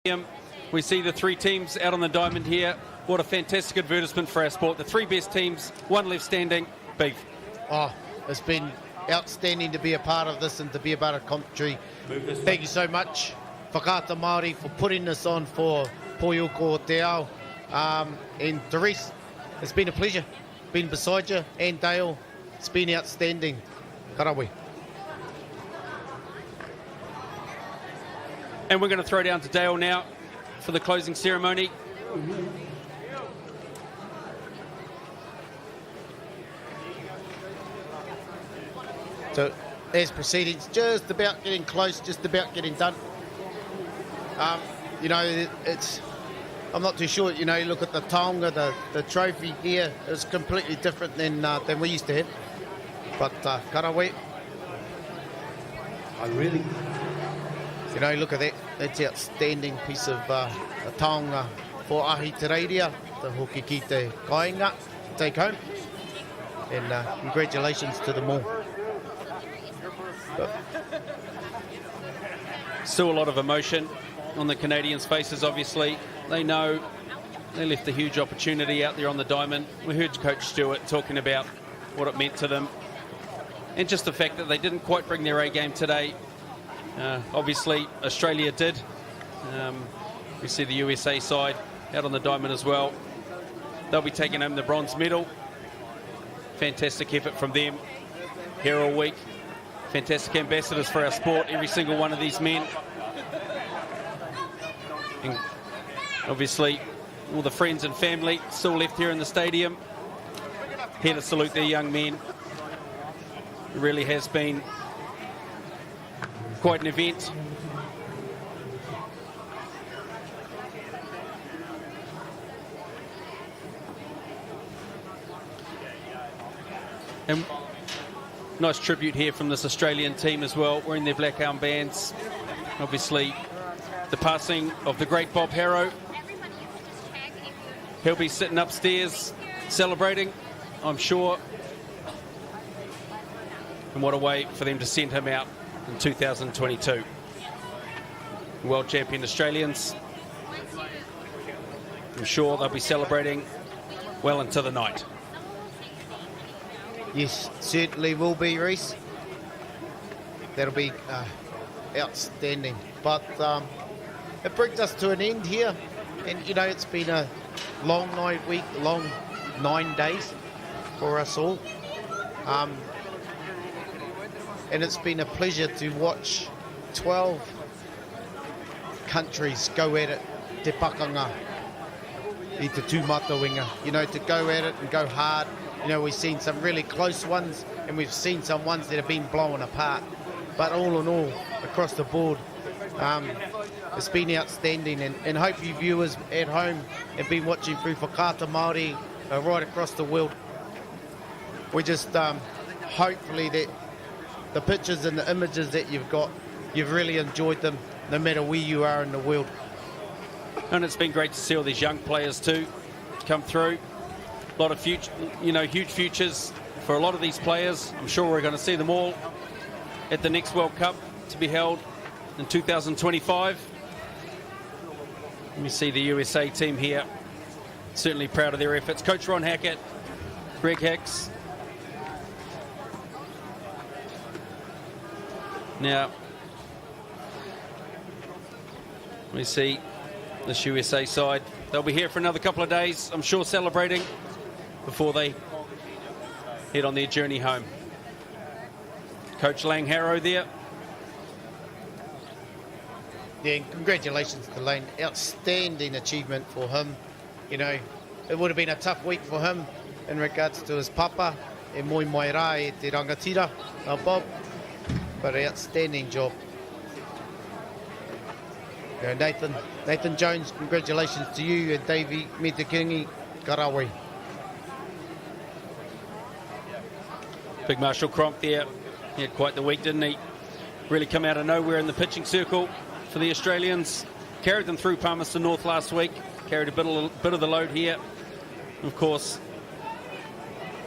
We see the three teams out on the diamond here. What a fantastic advertisement for our sport. The three best teams, one left standing. Beef. Oh, it's been outstanding to be a part of this and to be a part of commentary. Thank you so much, Whakaata Māori, for putting this on for Poioko Te Ao. And Therese, it's been a pleasure being beside you, and Dale. It's been outstanding. Karawi. And we're going to throw down to Dale now for the closing ceremony. So, as proceedings, just about getting close, just about getting done. You know, I'm not too sure. You know, you look at the taonga, the trophy here is completely different than we used to have. But karawe. You know, look at that. That's an outstanding piece of the taonga for Ahi Te Reiria, the hoki ki te kāinga, to take home. And congratulations to them all. Still a lot of emotion on the Canadians' faces, obviously. They know they left a huge opportunity out there on the diamond. We heard Coach Stewart talking about what it meant to them. And just the fact that they didn't quite bring their A game today. Obviously, Australia did. We see the USA side out on the diamond as well. They'll be taking home the bronze medal. Fantastic effort from them here all week. Fantastic ambassadors for our sport, every single one of these men. And obviously, all the friends and family still left here in the stadium. Here to salute their young men. It really has been quite an event. And nice tribute here from this Australian team as well, wearing their black armbands. Obviously, the passing of the great Bob Harrow. He'll be sitting upstairs celebrating, I'm sure. And what a way for them to send him out in 2022. World champion Australians. I'm sure they'll be celebrating well into the night. Yes, certainly will be, Reese. That'll be outstanding. But it brings us to an end here. And, you know, it's been a long 9 days for us all. And it's been a pleasure to watch 12 countries go at it, te pakanga, I te tūmatawinga. You know, to go at it and go hard. You know, we've seen some really close ones, and we've seen some ones that have been blown apart. But all in all, across the board, it's been outstanding. And hope you viewers at home have been watching through Whakaata Māori right across the world. We just hopefully that the pictures and the images that you've got, you've really enjoyed them, no matter where you are in the world. And it's been great to see all these young players too come through. A lot of future, you know, huge futures for a lot of these players. I'm sure we're going to see them all at the next World Cup to be held in 2025. We see the USA team here, certainly proud of their efforts. Coach Ron Hackett, Greg Hicks. Now, we see this USA side. They'll be here for another couple of days, I'm sure, celebrating before they head on their journey home. Coach Lang Harrow there. Yeah, and congratulations to Lane. Outstanding achievement for him. You know, it would have been a tough week for him in regards to his papa, e moi mai rā e te rangatira, Bob. But an outstanding job. You know, Nathan Jones, congratulations to you, and Davey Metakingi, karawe. Big Marshall Cronk there. He had quite the week, didn't he? Really come out of nowhere in the pitching circle for the Australians. Carried them through Palmerston North last week. Carried a bit of the load here. Of course,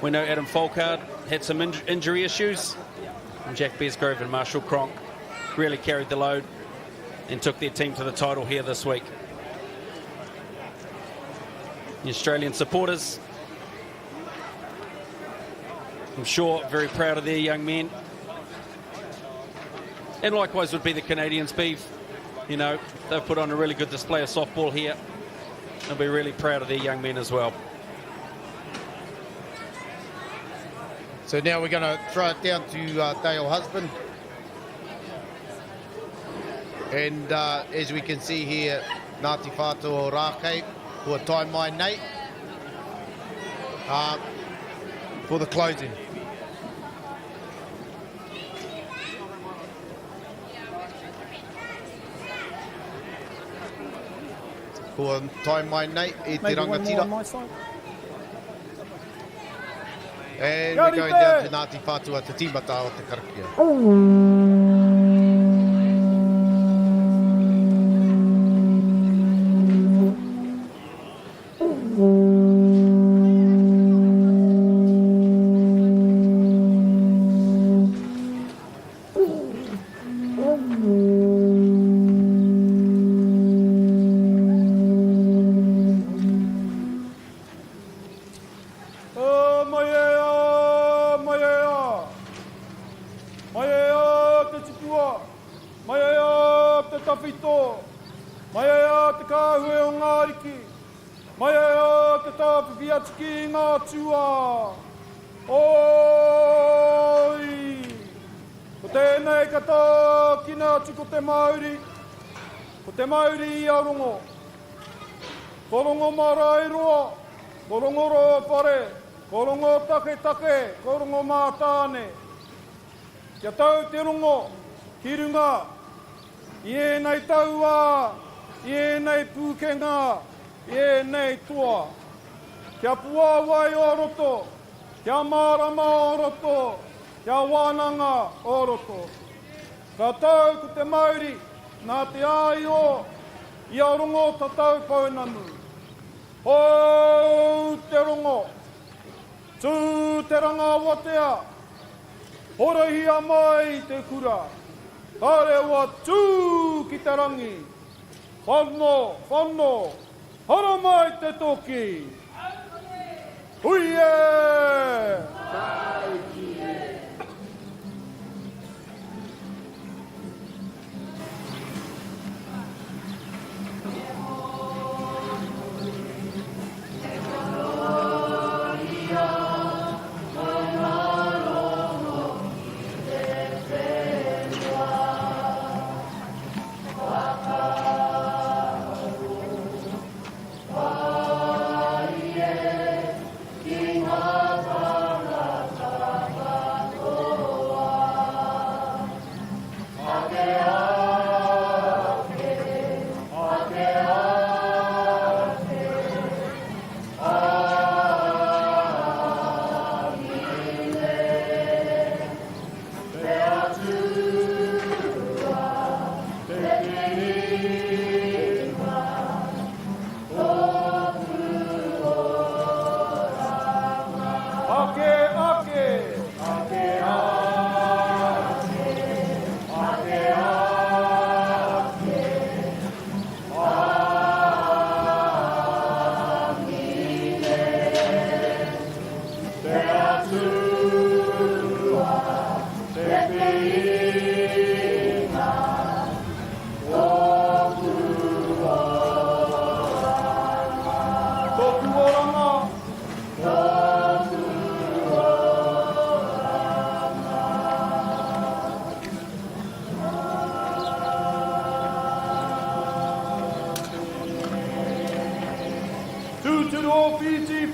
we know Adam Folkard had some injury issues. And Jack Besgrove and Marshall Cronk really carried the load. and took their team to the title here this week. The Australian supporters, I'm sure, very proud of their young men. And likewise would be the Canadians, Beeve. You know, they've put on a really good display of softball here. They'll be really proud of their young men as well. So now we're going to throw it down to Dale Husband. And as we can see here, Ngāti Whātua o Rākei for Time Mai Nate for the closing. For Time Mai Nate, e te rangatira. And we're going down to Ngāti Whātua te tīmata o te karakia. Korongo marairoa, korongo roa pare, korongo take, korongo mātāne. Kia tau te rongo, ki runga, i ēnei taua, i ēnei pūkenga, i ēnei toa. Kia puawai o roto, kia marama o roto, kia wānanga o roto. Ka tau ko te mauri, nā te ai o, i a rongo tatau paunanu. Hou te rongo, tū te ranga watea, horahia mai te kura, tare wa tū ki te rangi, whanno, hara mai te toki. Huie!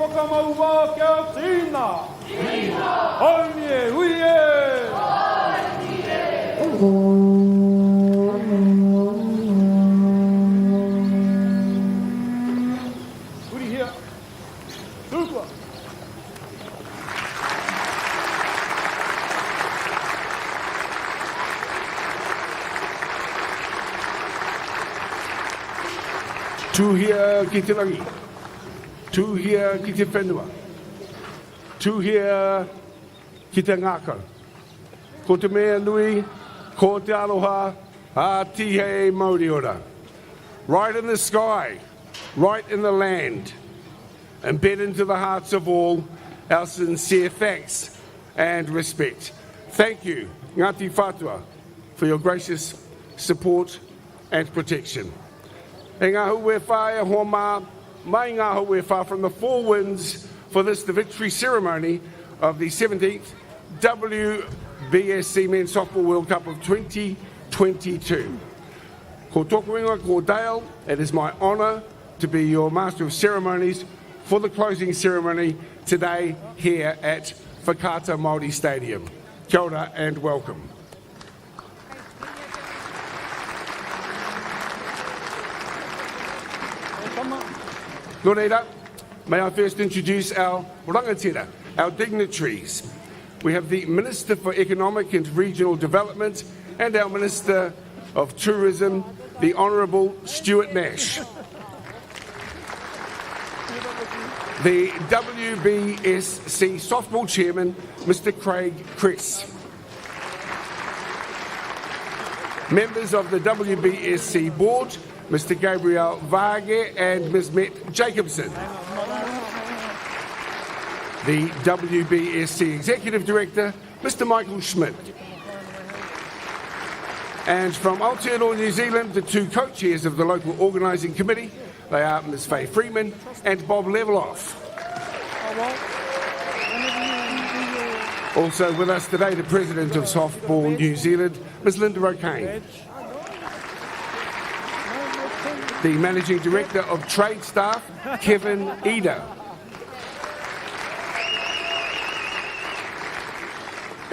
Whakamaua kia tīna. Haumie, huie. Uri hia. Tūkua. Tūhia ki te rangi. Tūhia ki te whenua. Tūhia ki te ngākau. Ko te mea nui, ko te aroha, Atihe Mauriora. Right in the sky, right in the land, embed into the hearts of all our sincere thanks and respect. Thank you, Ngāti Whātua, for your gracious support and protection. E ngā hau e whae hoa mā, mai ngā hau e wha from the four winds for this, the victory ceremony of the 17th WBSC Men's Softball World Cup of 2022. Ko tōku ingoa, ko Dale, it is my honour to be your Master of Ceremonies for the closing ceremony today here at Whakaata Māori Stadium. Kia ora and welcome. Nō reira, may I first introduce our rangatira, our dignitaries. We have the Minister for Economic and Regional Development and our Minister of Tourism, the Honourable Stuart Nash. The WBSC Softball Chairman, Mr. Craig Cress. Members of the WBSC Board, Mr. Gabriel Varge and Ms. Met Jacobson. The WBSC Executive Director, Mr. Michael Schmidt. And from Aotearoa, New Zealand, the two co-chairs of the local organising committee, they are Ms. Faye Freeman and Bob Leveloff. Also with us today, the President of Softball New Zealand, Ms. Linda O'Kane. The Managing Director of Trade Staff, Kevin Eder.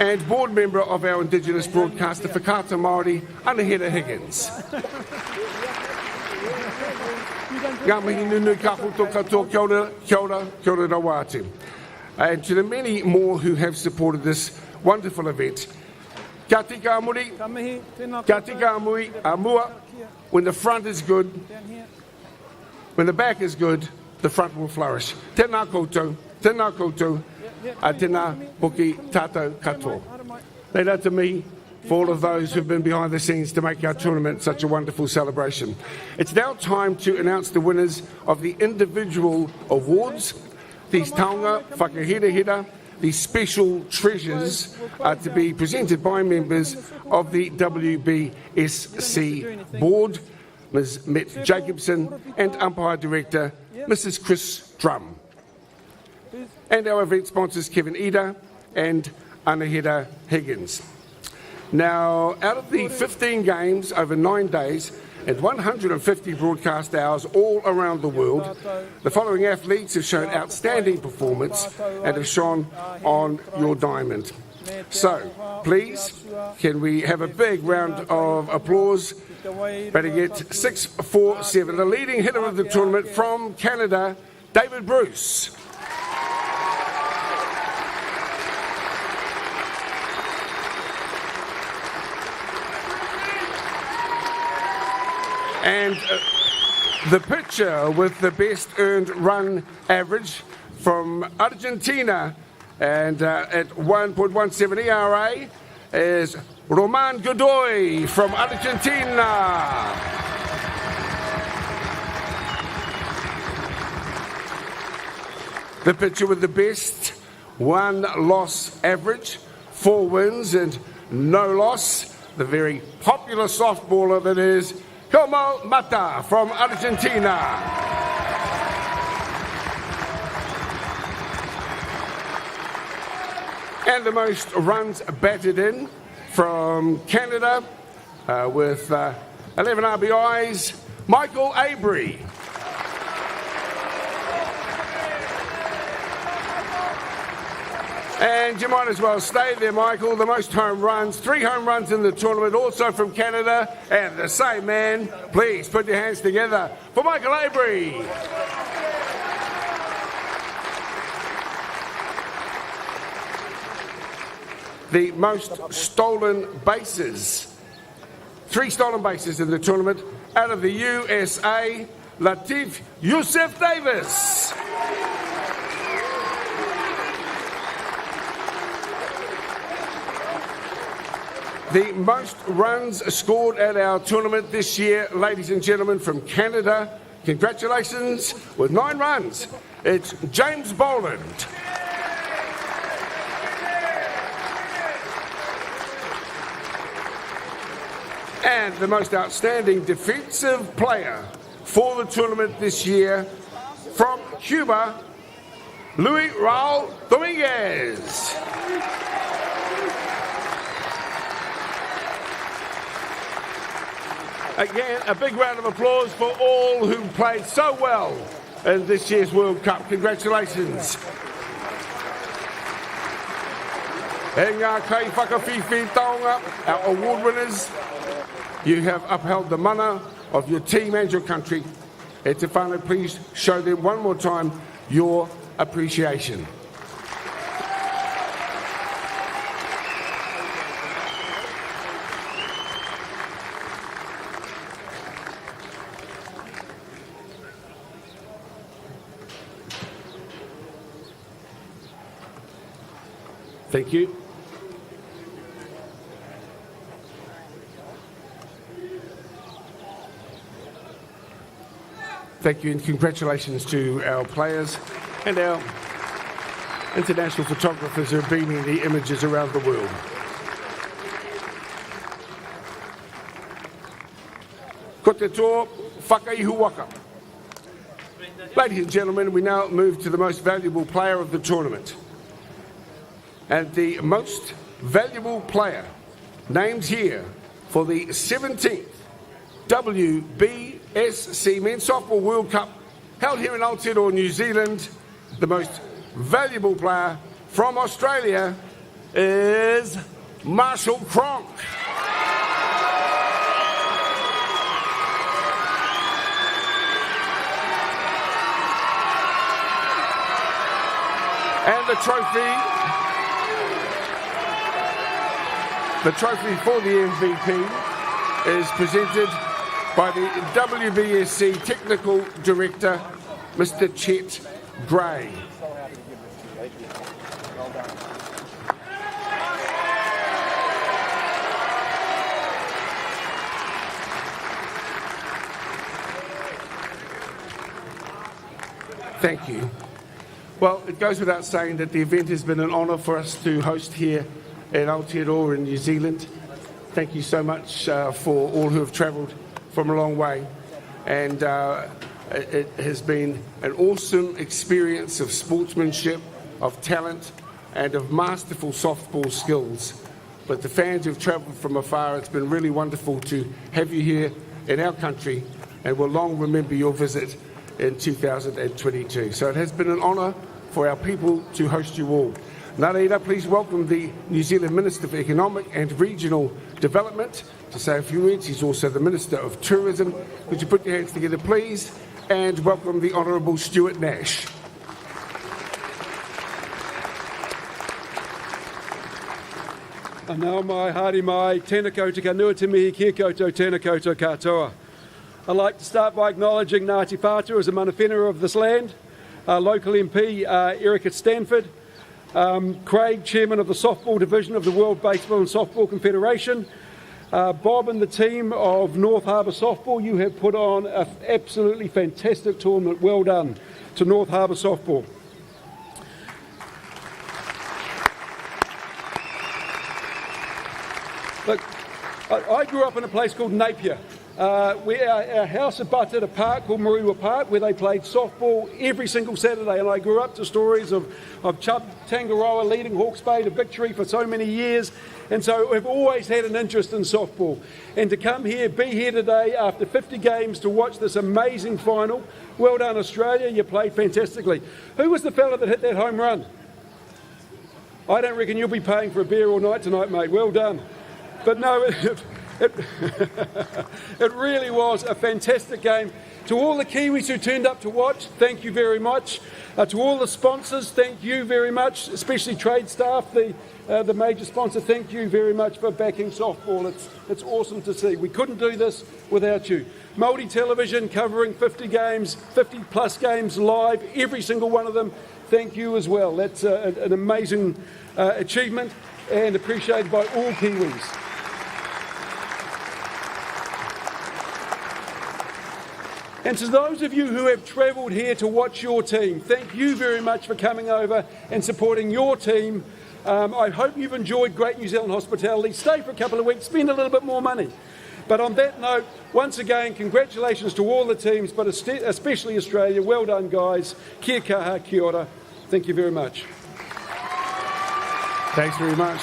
And board member of our Indigenous broadcaster, Whakaata Māori, Anahera Higgins. Ngā mihi nunu ka koutou katoa, kia ora, kia ora, kia ora rawa atu. And to the many more who have supported this wonderful event, kia tika amuri, kia tika amuri, amua, when the front is good, when the back is good, the front will flourish. Tēnā koutou, tēnā hoki tātou katoa. Reira to me, for all of those who've been behind the scenes to make our tournament such a wonderful celebration. It's now time to announce the winners of the individual awards. These taonga, whakahira, these special treasures are to be presented by members of the WBSC board, Ms. Met Jacobson, and umpire director, Mrs. Chris Drum. And our event sponsors, Kevin Eder and Anahera Higgins. Now, out of the 15 games over 9 days and 150 broadcast hours all around the world, the following athletes have shown outstanding performance and have shone on your diamond. So, please, can we have a big round of applause? Better get 6-4-7, the leading hitter of the tournament from Canada, David Bruce. And the pitcher with the best earned run average from Argentina and at 1.17 ERA is Roman Godoy from Argentina. The pitcher with the best one-loss average, 4 wins and no loss, the very popular softballer that is Como Mata from Argentina. And the most runs batted in from Canada with 11 RBIs, Michael Avery. And you might as well stay there, Michael. The most home runs, 3 home runs in the tournament, also from Canada. And the same man, please put your hands together for Michael Avery. The most stolen bases, 3 stolen bases in the tournament out of the USA, Latif Youssef Davis. the most runs scored at our tournament this year, ladies and gentlemen, from Canada. Congratulations, with 9 runs. It's James Boland. And the most outstanding defensive player for the tournament this year, from Cuba, Luis Raul Dominguez. Again, a big round of applause for all who played so well in this year's World Cup. Congratulations. E ngā kai whakawhiwhi taonga, our award winners, you have upheld the mana of your team and your country. E te whānau, please show them one more time your appreciation. Thank you. Thank you and congratulations to our players and our international photographers who are beaming the images around the world. Ko te tō whakaihu waka. Ladies and gentlemen, we now move to the most valuable player of the tournament. And the most valuable player named here for the 17th WBSC Men's Softball World Cup held here in Aotearoa, New Zealand, the most valuable player from Australia is Marshall Cronk. And the trophy for the MVP is presented by the WBSC Technical Director, Mr. Chet Gray. Thank you. Well, it goes without saying that the event has been an honour for us to host here in Aotearoa in New Zealand. Thank you so much for all who have travelled from a long way. And it has been an awesome experience of sportsmanship, of talent, and of masterful softball skills. But the fans who've travelled from afar, it's been really wonderful to have you here in our country, and we'll long remember your visit in 2022. So it has been an honour for our people to host you all. Nā reira, please welcome the New Zealand Minister for Economic and Regional Development to say a few words. He's also the Minister of Tourism. Would you put your hands together, please, and welcome the Honourable Stuart Nash. Anau mai, haere mai, tēnā koutou ka nua te mihi, kia koutou, tēnā koutou katoa. I'd like to start by acknowledging Ngāti Whātua as a mana whenua of this land, local MP Erica Stanford, Craig, Chairman of the Softball Division of the World Baseball and Softball Confederation, Bob and the team of North Harbour Softball. You have put on an absolutely fantastic tournament. Well done to North Harbour Softball. Look, I grew up in a place called Napier. Our house abutted a park called Marua Park where they played softball every single Saturday, and I grew up to stories of Chub Tangaroa leading Hawke's Bay to victory for so many years, and so we've always had an interest in softball. And to come here, be here today after 50 games to watch this amazing final, well done Australia, you played fantastically. Who was the fella that hit that home run? I don't reckon you'll be paying for a beer all night tonight, mate, well done. But no, it really was a fantastic game. To all the Kiwis who turned up to watch, thank you very much. To all the sponsors, thank you very much, especially trade staff, the major sponsor, thank you very much for backing softball. It's awesome to see. We couldn't do this without you. Māori Television covering 50 games, 50 plus games live, every single one of them, thank you as well. That's an amazing achievement and appreciated by all Kiwis. And to those of you who have travelled here to watch your team, thank you very much for coming over and supporting your team. I hope you've enjoyed great New Zealand hospitality. Stay for a couple of weeks, spend a little bit more money. But on that note, once again, congratulations to all the teams, but especially Australia. Well done, guys. Kia kaha, kia ora. Thank you very much. Thanks very much.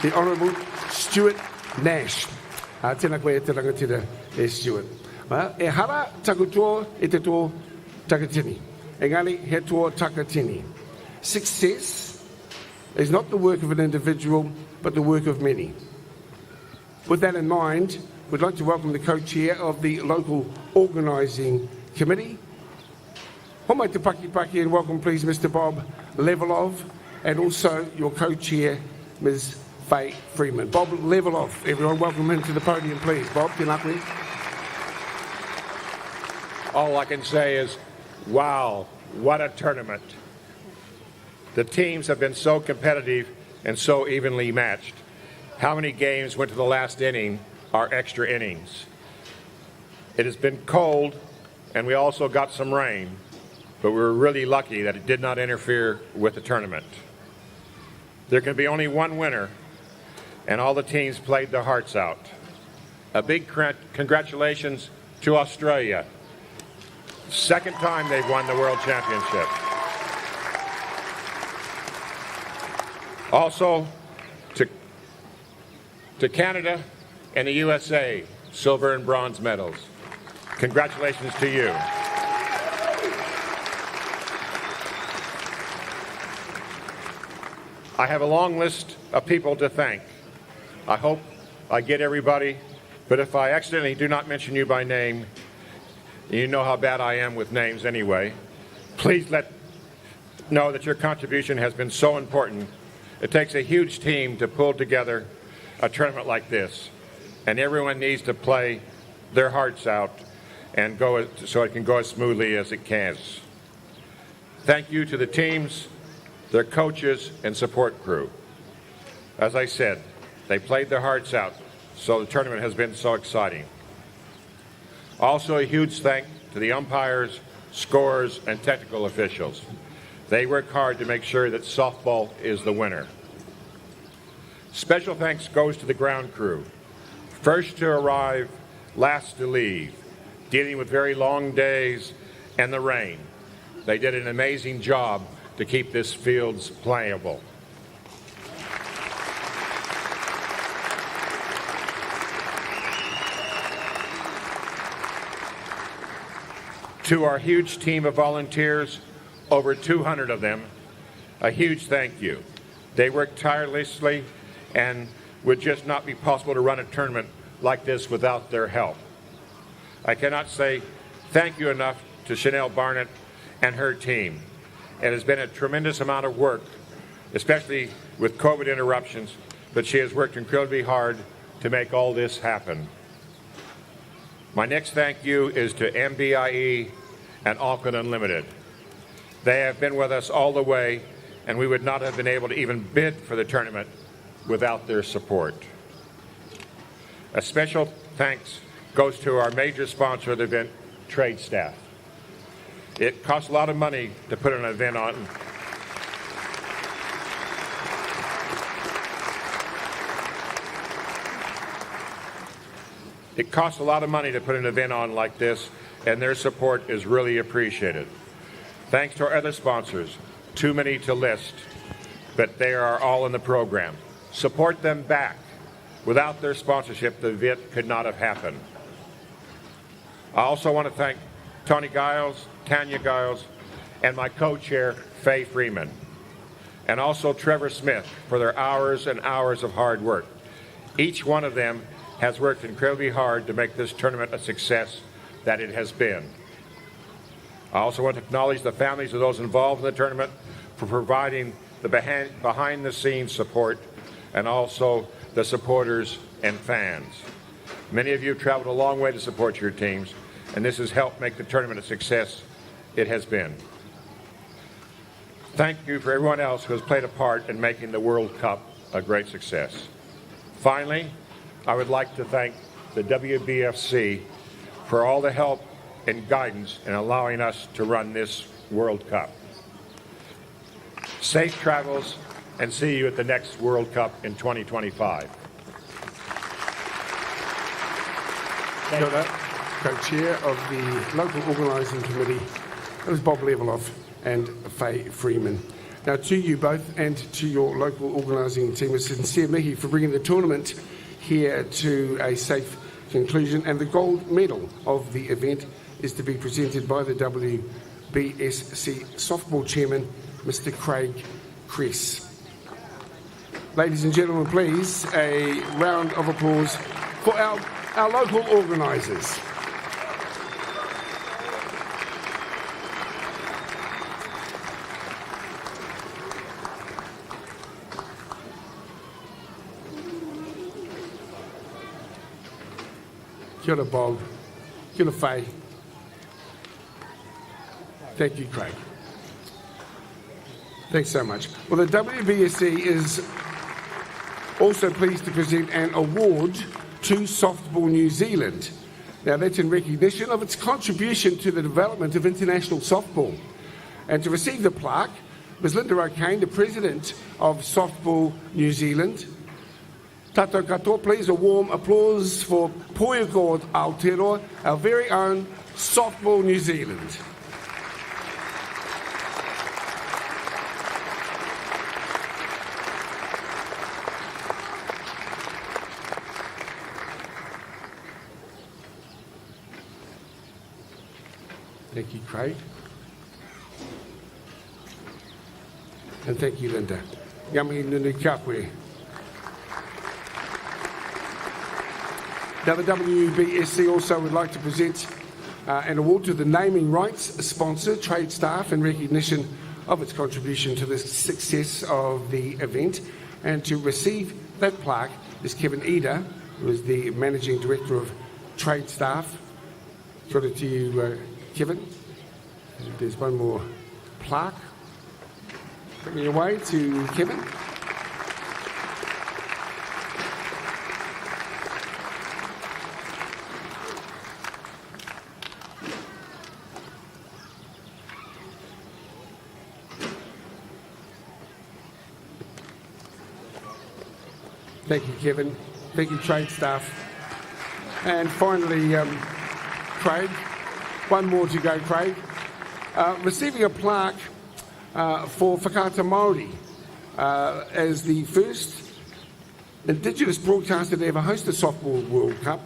The Honourable Stuart Nash. Tēnā koe e te rangatira e Stuart. E hara takutoa e te tō takatini. Engari he tō takatini. Success is not the work of an individual, but the work of many. With that in mind, we'd like to welcome the co-chair of the local organising committee. Homai te paki and welcome please Mr. Bob Levelov and also your co-chair Ms. Faye Freeman. Bob Levelov, everyone, welcome him to the podium please. Bob, tēnā koe. All I can say is, wow, what a tournament. The teams have been so competitive and so evenly matched. How many games went to the last inning are extra innings? It has been cold, and we also got some rain, but we were really lucky that it did not interfere with the tournament. There can be only one winner, and all the teams played their hearts out. A big congratulations to Australia. Second time they've won the World Championship. Also to Canada and the USA, silver and bronze medals. Congratulations to you. I have a long list of people to thank. I hope I get everybody, but if I accidentally do not mention you by name, you know how bad I am with names anyway. Please know that your contribution has been so important. It takes a huge team to pull together a tournament like this, and everyone needs to play their hearts out and go so it can go as smoothly as it can. Thank you to the teams, their coaches, and support crew. As I said, they played their hearts out, so the tournament has been so exciting. Also, a huge thank to the umpires, scorers, and technical officials. They work hard to make sure that softball is the winner. Special thanks goes to the ground crew. First to arrive, last to leave, dealing with very long days and the rain. They did an amazing job to keep this field playable. To our huge team of volunteers, over 200 of them, a huge thank you. They worked tirelessly and would just not be possible to run a tournament like this without their help. I cannot say thank you enough to Chanel Barnett and her team. It has been a tremendous amount of work, especially with COVID interruptions, but she has worked incredibly hard to make all this happen. My next thank you is to MBIE and Auckland Unlimited. They have been with us all the way, and we would not have been able to even bid for the tournament without their support. A special thanks goes to our major sponsor of the event, Trade Staff. It costs a lot of money to put an event on. It costs a lot of money to put an event on like this, and their support is really appreciated. Thanks to our other sponsors, too many to list, but they are all in the program. Support them back. Without their sponsorship, the event could not have happened. I also want to thank Tony Giles, Tanya Giles, and my co-chair, Faye Freeman, and also Trevor Smith for their hours and hours of hard work. Each one of them has worked incredibly hard to make this tournament a success that it has been. I also want to acknowledge the families of those involved in the tournament for providing the behind-the-scenes support, and also the supporters and fans. Many of you have traveled a long way to support your teams, and this has helped make the tournament a success it has been. Thank you for everyone else who has played a part in making the World Cup a great success. Finally, I would like to thank the WBSC for all the help and guidance in allowing us to run this World Cup. Safe travels, and see you at the next World Cup in 2025. Kia ora, co-chair of the local organising committee, that was Bob Leveloff and Faye Freeman. Now to you both and to your local organising team, a sincere mihi for bringing the tournament here to a safe conclusion, and the gold medal of the event is to be presented by the WBSC softball chairman, Mr. Craig Cress. Ladies and gentlemen, please, a round of applause for our local organisers. Kia ora, Bob. Kia ora, Faye. Thank you, Craig. Thanks so much. Well, the WBSC is also pleased to present an award to Softball New Zealand. Now, that's in recognition of its contribution to the development of international softball. And to receive the plaque, Ms. Linda O'Kane, the President of Softball New Zealand. Tātou katoa, please, a warm applause for Poiako Aotearoa, our very own Softball New Zealand. Thank you, Craig. And thank you, Linda. Yami nunu kia koe. Now, the WBSC also would like to present an award to the naming rights sponsor, Trade Staff, in recognition of its contribution to the success of the event. And to receive that plaque is Kevin Eder, who is the Managing Director of Trade Staff. Kia ora to you, Kevin. And there's one more plaque. Bring it away to Kevin. Thank you, Kevin. Thank you, Trade Staff. And finally, Craig. One more to go, Craig. Receiving a plaque for Whakaata Māori as the first Indigenous broadcaster to ever host a Softball World Cup,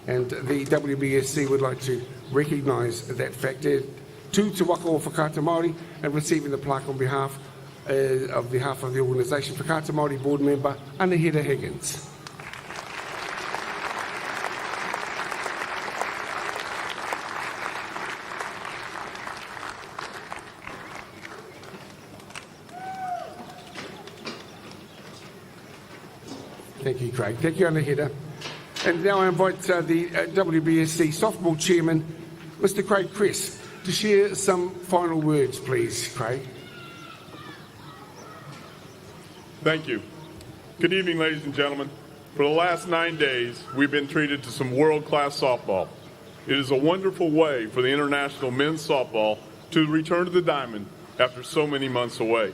and the WBSC would like to recognise that fact. To Te Waka o Whakaata Māori, and receiving the plaque on behalf of the organisation, Whakaata Māori board member Anahira Higgins. Thank you, Craig. Thank you, Anahira. And now I invite the WBSC softball chairman, Mr. Craig Cress, to share some final words, please, Craig. Thank you. Good evening, ladies and gentlemen. For the last 9 days, we've been treated to some world-class softball. It is a wonderful way for the international men's softball to return to the diamond after so many months away.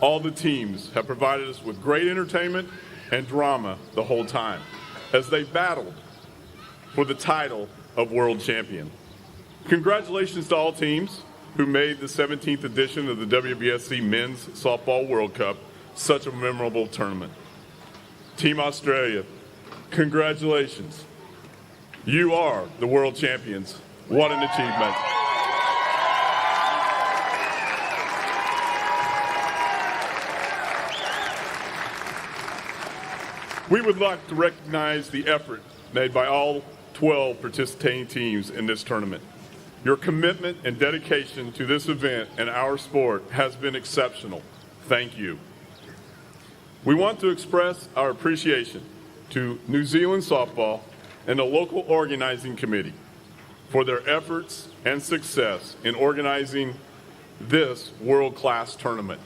All the teams have provided us with great entertainment and drama the whole time as they battled for the title of world champion. Congratulations to all teams who made the 17th edition of the WBSC Men's Softball World Cup such a memorable tournament. Team Australia, congratulations. You are the world champions. What an achievement. We would like to recognize the effort made by all 12 participating teams in this tournament. Your commitment and dedication to this event and our sport has been exceptional. Thank you. We want to express our appreciation to New Zealand Softball and the local organizing committee for their efforts and success in organizing this world-class tournament,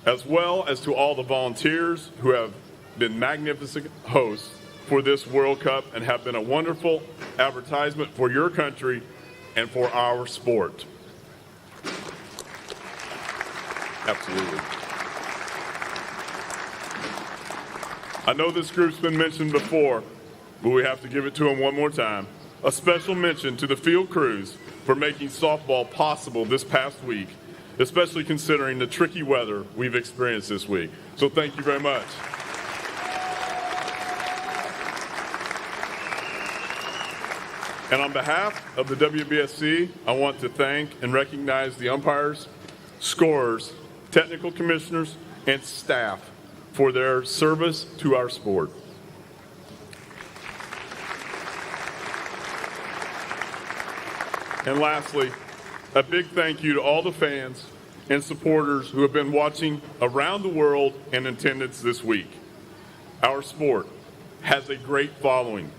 as well as to all the volunteers who have been magnificent hosts for this World Cup and have been a wonderful advertisement for your country and for our sport. Absolutely. I know this group's been mentioned before, but we have to give it to them one more time. A special mention to the field crews for making softball possible this past week, especially considering the tricky weather we've experienced this week. So thank you very much. And on behalf of the WBSC, I want to thank and recognize the umpires, scorers, technical commissioners, and staff for their service to our sport. And lastly, a big thank you to all the fans and supporters who have been watching around the world in attendance this week. Our sport has a great following,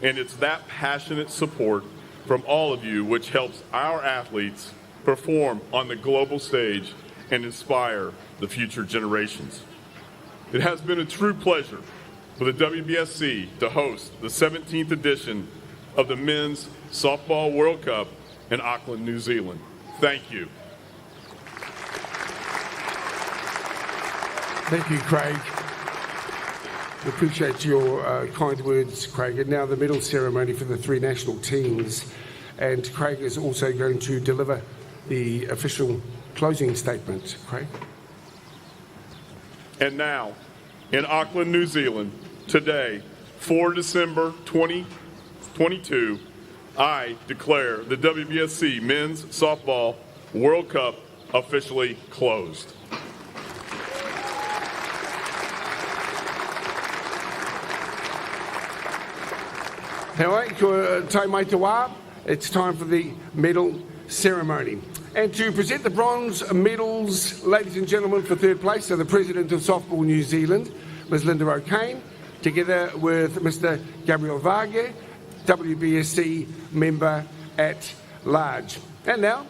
and it's that passionate support from all of you which helps our athletes perform on the global stage and inspire the future generations. It has been a true pleasure for the WBSC to host the 17th edition of the Men's Softball World Cup in Auckland, New Zealand. Thank you. Thank you, Craig. We appreciate your kind words, Craig. And now the medal ceremony for the three national teams. And Craig is also going to deliver the official closing statement. Craig? And now, in Auckland, New Zealand, today, 4 December 2022, I declare the WBSC Men's Softball World Cup officially closed. It's time for the medal ceremony. And to present the bronze medals, ladies and gentlemen, for third place, are the President of Softball New Zealand, Ms. Linda O'Kane, together with Mr. Gabriel Varga, WBSC member at large. And now,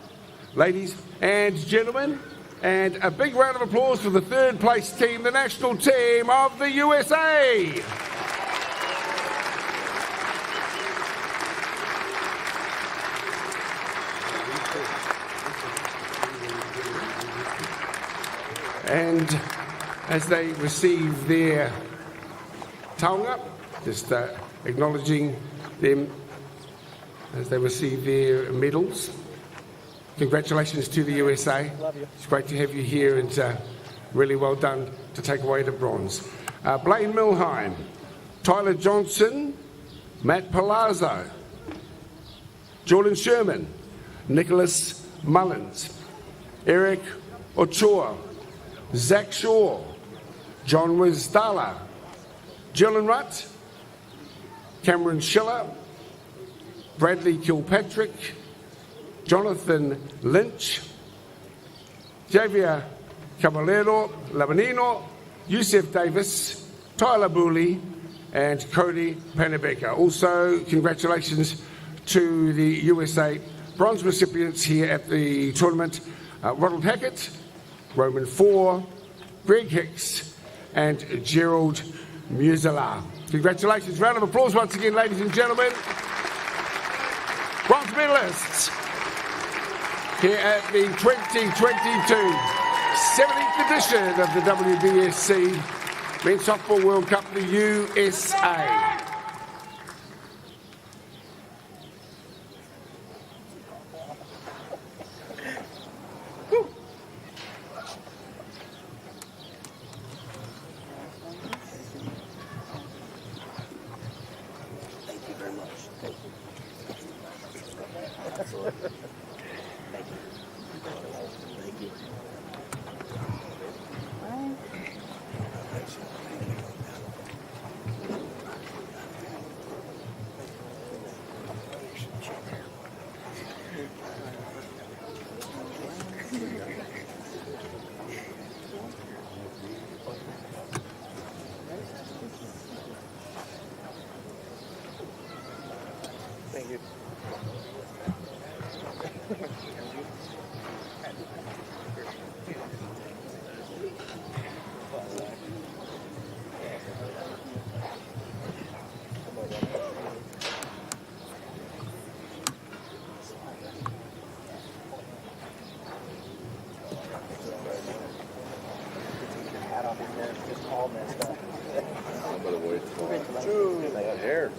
ladies and gentlemen, and a big round of applause for the third place team, the national team of the USA. And as they receive their taonga, just acknowledging them as they receive their medals. Congratulations to the USA. It's great to have you here, and really well done to take away the bronze. Blaine Milheim, Tyler Johnson, Matt Palazzo, Jordan Sherman, Nicholas Mullins, Eric Ochoa, Zach Shaw, John Wisdala, Gillian Rutt, Cameron Schiller, Bradley Kilpatrick, Jonathan Lynch, Javier Caballero Labanino, Yusef Davis, Tyler Booley, and Cody Panabeka. Also, congratulations to the USA bronze recipients here at the tournament, Ronald Hackett, Roman 4, Greg Hicks, and Gerald Musela. Congratulations. Round of applause once again, ladies and gentlemen. Bronze medalists here at the 2022 70th edition of the WBSC Men's Softball World Cup, the USA. Thank you. all messed up. That hair.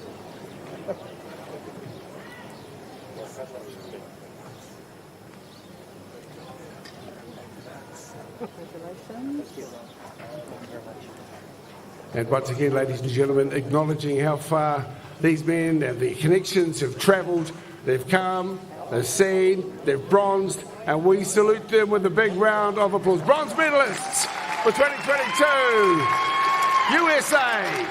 And once again, ladies and gentlemen, acknowledging how far these men and the connections have travelled. They've come, they've seen, they've bronzed, and we salute them with a big round of applause. Bronze medalists for 2022, USA.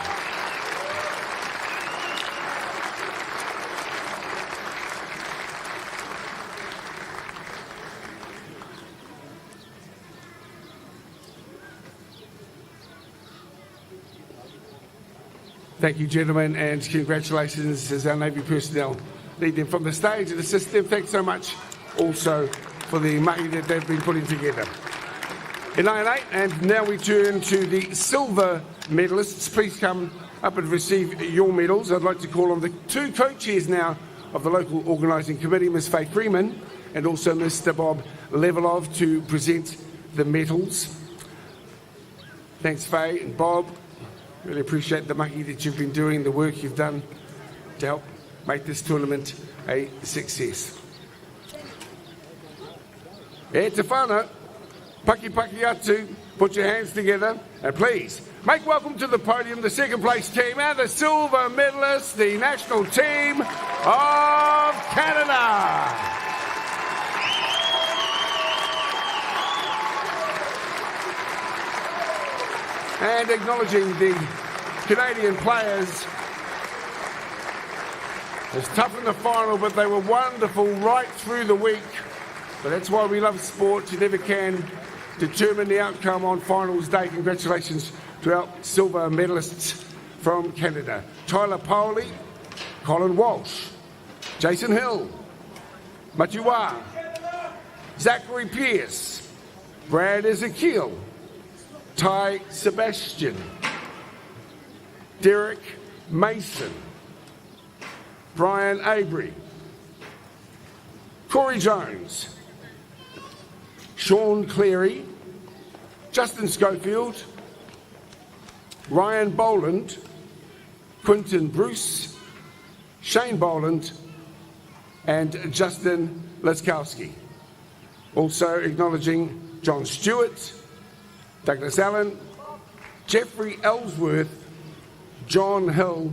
Thank you, gentlemen, and congratulations as our Navy personnel lead them from the stage and assist them. Thanks so much also for the money that they've been putting together. In line 8, and now we turn to the silver medalists. Please come up and receive your medals. I'd like to call on the two co-chairs now of the local organising committee, Ms Faye Freeman and also Mr Bob Levelov, to present the medals. Thanks, Faye and Bob. Really appreciate the maki that you've been doing, the work you've done to help make this tournament a success. E te whānau, paki atu, put your hands together, and please make welcome to the podium the second place team and the silver medalists, the national team of Canada. And acknowledging the Canadian players. It was tough in the final, but they were wonderful right through the week. But that's why we love sport. You never can determine the outcome on finals day. Congratulations to our silver medalists from Canada. Tyler Paoli, Colin Walsh, Jason Hill, Matiwa, Zachary Pierce, Brad Ezekiel, Ty Sebastian, Derek Mason, Brian Avery, Corey Jones, Sean Cleary, Justin Schofield, Ryan Boland, Quinton Bruce, Shane Boland, and Justin Laskowski. Also acknowledging John Stewart, Douglas Allen, Jeffrey Ellsworth, John Hill,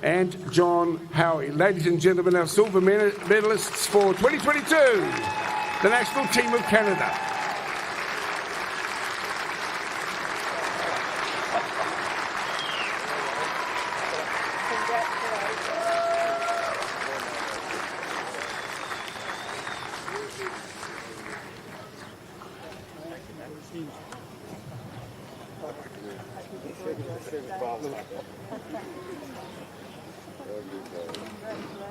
and John Howie. Ladies and gentlemen, our silver medalists for 2022, the national team of Canada.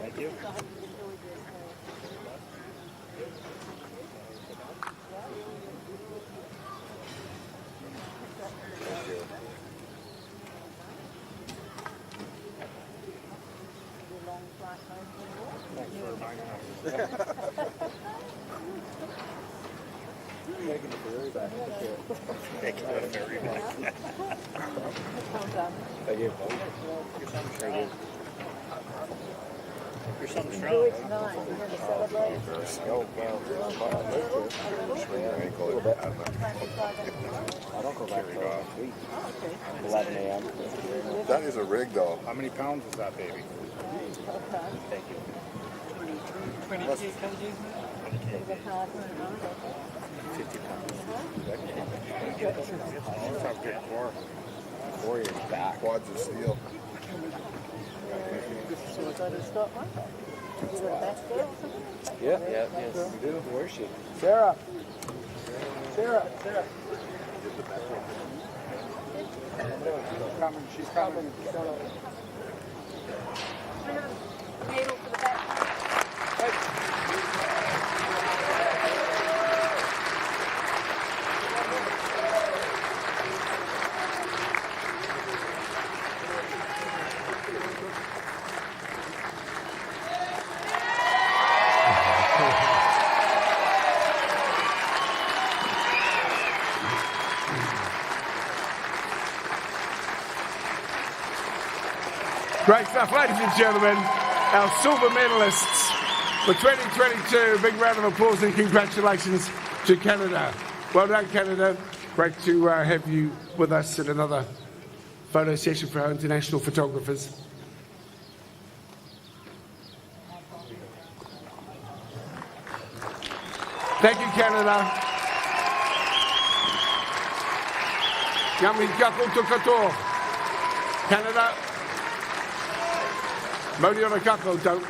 Thank you. Thanks for reminding us. Making the ferry back. Making the ferry back. Thank you. Thank you. You're something strong. You're going to celebrate? Oh, well, I don't go back till last week. 11 a.m. That is a rig, though. How many pounds is that baby? Thank you. 22 kgs. 50 pounds. That's how good core years back. Quads of steel. So we're going to Scotland? You got a back there or something? Yeah, yes, we do. Where is she? Sarah. She's coming. Medal for the back. Great stuff, ladies and gentlemen. Our silver medalists for 2022. Big round of applause and congratulations to Canada. Well done, Canada. Great to have you with us in another photo session for our international photographers. Thank you, Canada. Yami kako tukato. Canada. Modi ona kako tau.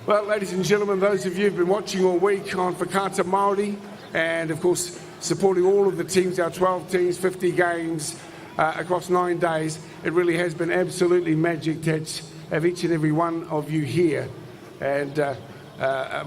Well, ladies and gentlemen, those of you who've been watching all week on Whakaata Māori, and of course supporting all of the teams, our 12 teams, 50 games across 9 days, it really has been absolutely magic to have each and every one of you here, and a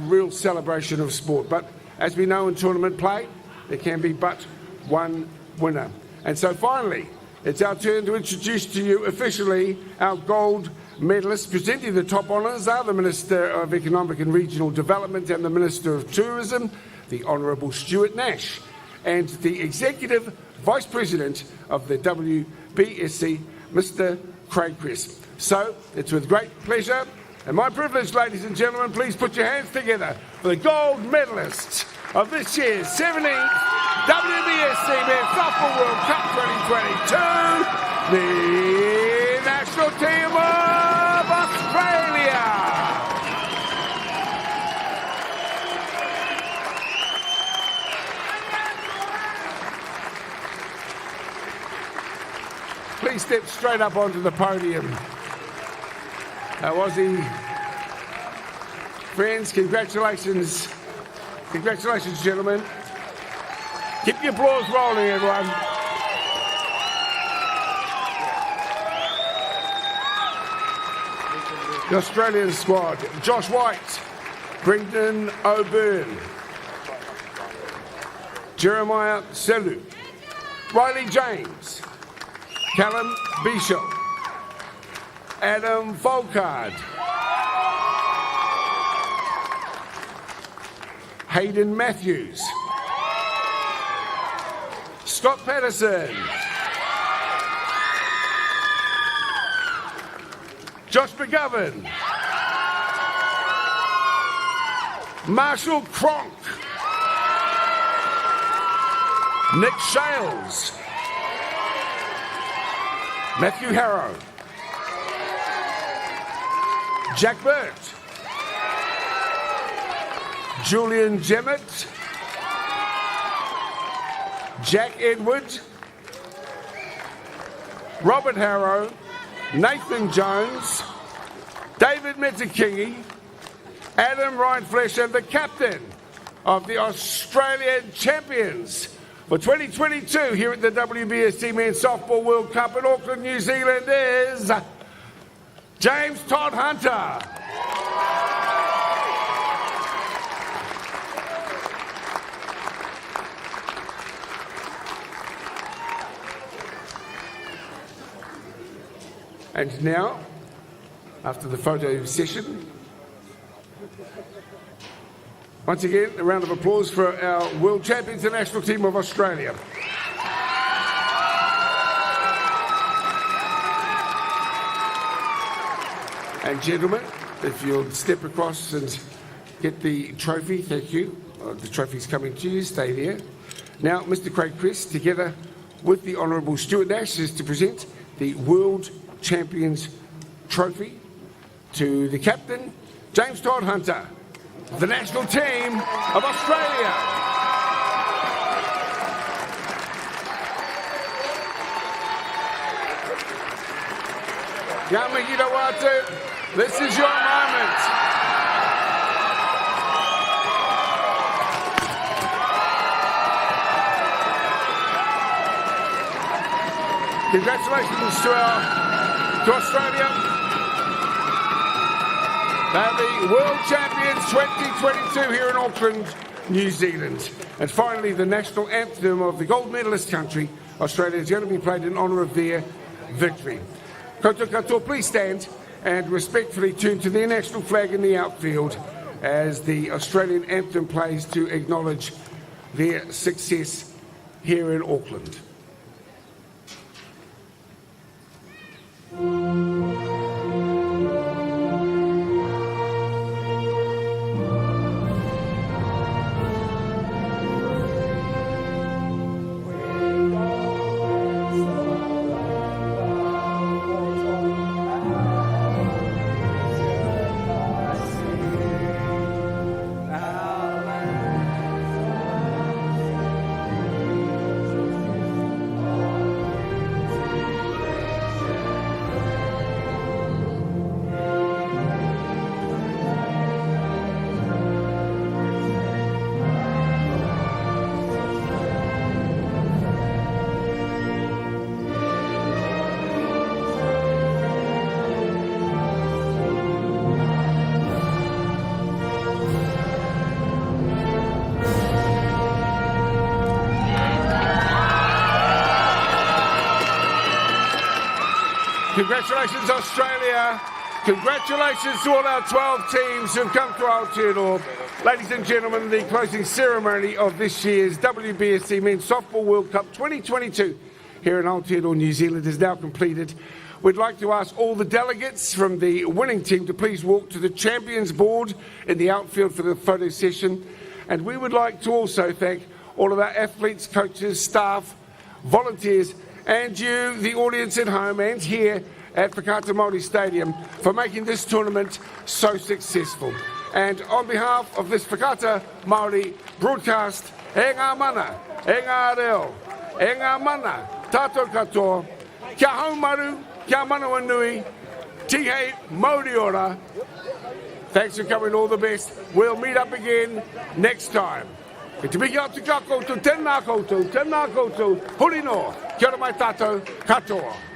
real celebration of sport. But as we know in tournament play, there can be but one winner. And so finally, it's our turn to introduce to you officially our gold medalists. Presenting the top honours are the Minister of Economic and Regional Development and the Minister of Tourism, the Honourable Stuart Nash, and the Executive Vice President of the WBSC, Mr. Craig Cress. So, it's with great pleasure and my privilege, ladies and gentlemen, please put your hands together for the gold medalists of this year's 17th WBSC Men's Softball World Cup 2022, the national team of Australia. Please step straight up onto the podium. Aussie friends, congratulations. Congratulations, gentlemen. Keep your applause rolling, everyone. The Australian squad: Josh White, Brendan O'Byrne, Jeremiah Selu, Riley James, Callum Bishop, Adam Volkard, Hayden Matthews, Scott Patterson, Josh McGovern, Marshall Cronk, Nick Shales, Matthew Harrow, Jack Burt, Julian Jemmett, Jack Edward, Robert Harrow, Nathan Jones, David Metakingi, Adam Rindflesh, and the captain of the Australian champions for 2022 here at the WBSC Men's Softball World Cup in Auckland, New Zealand is James Todd Hunter. And now, after the photo session, once again, a round of applause for our World Champions International Team of Australia. And gentlemen, if you'll step across and get the trophy, thank you. The trophy's coming to you, stay there. Now, Mr. Craig Cress, together with the Honourable Stuart Nash, is to present the World Champions Trophy to the captain, James Todd Hunter, the national team of Australia. Yamahita, this is your moment. Congratulations to Australia. They're the World Champions 2022 here in Auckland, New Zealand. And finally, the national anthem of the gold medalist country, Australia, is going to be played in honour of their victory. Koutou katoa, please stand and respectfully turn to their national flag in the outfield as the Australian anthem plays to acknowledge their success here in Auckland. Congratulations, Australia. Congratulations to all our 12 teams who've come to Aotearoa. Ladies and gentlemen, the closing ceremony of this year's WBSC Men's Softball World Cup 2022 here in Aotearoa, New Zealand is now completed. We'd like to ask all the delegates from the winning team to please walk to the champions board in the outfield for the photo session. And we would like to also thank all of our athletes, coaches, staff, volunteers, and you, the audience at home and here at Whakaata Māori Stadium, for making this tournament so successful. And on behalf of this Whakaata Māori broadcast, e ngā mana, e ngā reo, e ngā mana, tātou katoa, kia haumaru, kia manawa nui, tihei Māori ora. Thanks for coming, all the best. We'll meet up again next time. E te miki atu ka koutou, tēnā koutou, huri no, kia ora mai tātou, katoa.